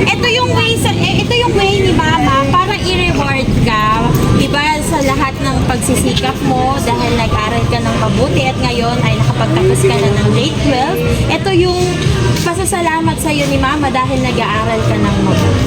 Ito yung way ni Mama para i-reward ka. Diba sa lahat ng pagsisikap mo dahil nag-aral ka ng mabuti at ngayon ay nakapagtapos ka na ng grade 12. Ito yung pasasalamat sa iyo ni Mama dahil nag-aaral ka ng mabuti.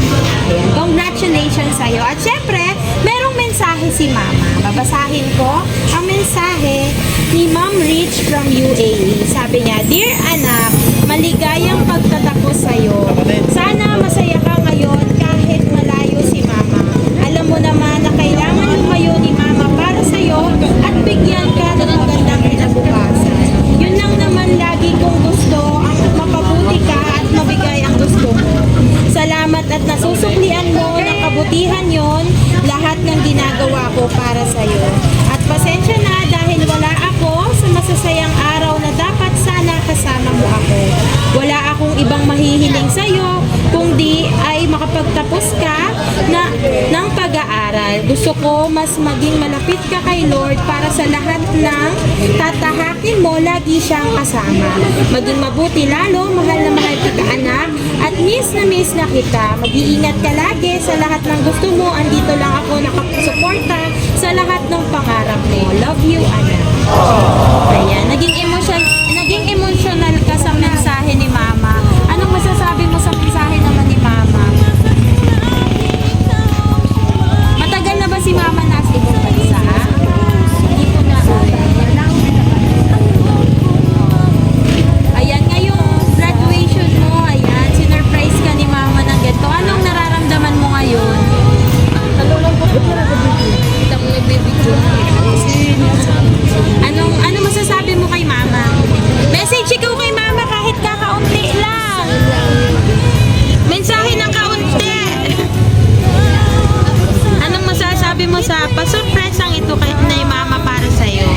Ayan, congratulations sa iyo. At syempre, merong mensahe si Mama. Babasahin ko ang mensahe ni Ma'am Rich from UAE. Sabi niya, "Dear anak, maligayang pagtatapos sa iyo. Sana masaya ka ngayon kahit malayo si Mama. Alam mo naman na kailangan lumayo ni Mama para sa iyo at bigyan ka ng magandang kinabukasan. Yun lang naman lagi kong gusto, ang mapabuti ka at mabigay ang gusto mo. Salamat at nasusuklian mo ng kabutihan yon lahat ng ginagawa ko para sa iyo. At pasensya na dahil wala ako sa masasayang araw na dapat sana kasama mo ako. Wala akong ibang mahihiling sa iyo kundi ay makapagtapos ka ng pag-aaral. Gusto ko mas maging malapit ka kay Lord para sa lahat ng tatahakin mo, lagi siyang kasama. Maging mabuti lalo, mahal na mahal kita anak, at miss na kita. Mag-iingat ka lagi sa lahat ng gusto mo. Andito lang ako nakasuporta sa lahat ng pangarap mo. Love you, anak." Ayan, naging emotional ka sa mensahe ni Mama. Anong masasabi mo sa mensahe naman ni Mama? Matagal na ba si Mama nasa ibang bansa? Hindi ko na ayan, ngayong graduation mo, ayan, sinurprise ka ni Mama ng ganito. Anong nararamdaman mo ngayon? Kita mo nagbibigyo. Ano masasabi mo kay Mama? Message ikaw kay Mama kahit kakaunti lang. Mensahe ng kaunti. Anong masasabi mo sa pasurprise ang ito kay Mama para sa'yo?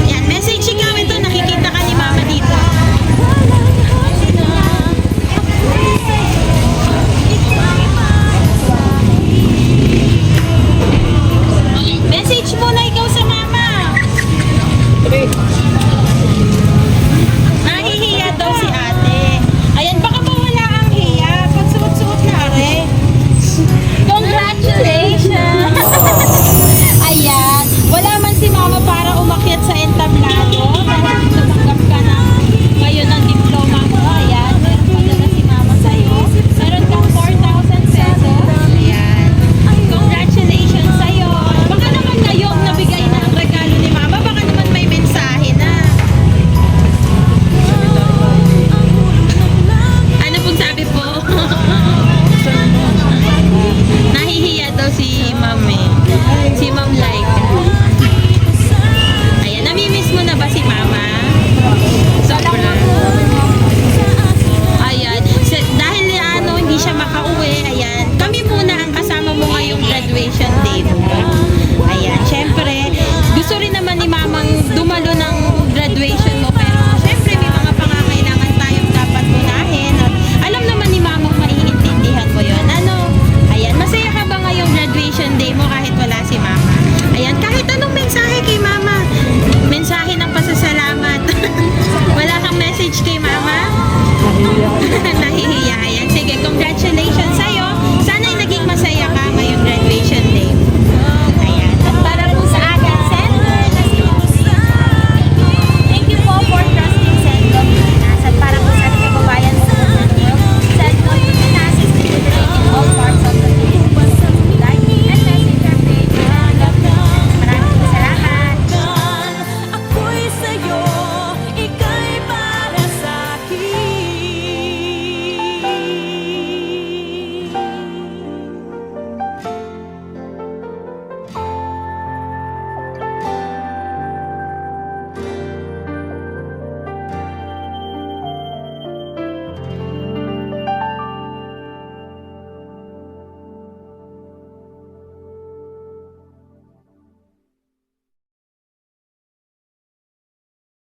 Yan, message ikaw ito. Nakikita ka ni Mama dito. Message mo na ikaw sa Mama. Nahihiya daw si ate. Ayan, baka mawala ang hiya. Pagsuot-suot na are. Congratulations! Ayan, wala man si Mama para umakyat sa entablado. Dahil tumanggap ka na ngayon ng diploma mo. Ayan, meron pa dala si Mama sa'yo. Meron kang 4,000 pesos. Ayan. Congratulations sa'yo. Baka naman ngayong nabigay na ang regalo ni Mama, baka naman may mensahe na. Ano pong sabi po? Nahihiya daw si Ma'am eh. Si Ma'am Laika. Ayan, namimiss mo na ba si Mama? Sobra. Ayan, dahil hindi siya makauwi, ayan, kami muna ang kasama mo ngayong graduation day mo. Ayan, syempre, gusto rin naman ni Mamang dumalo ng graduation mo, pero syempre may mga pangangailangan tayong dapat unahin. At alam naman ni Mamang maiintindihan mo yun. Ayan, masaya ka ba ngayong graduation day mo kahit wala si Mama? Ayan, kahit anong mensahe kay Mama. Mensahe ng pasasalamat. Wala kang message kay Mama? Nahihiya. Ayan, sige, congratulations sa'yo. Sana'y naging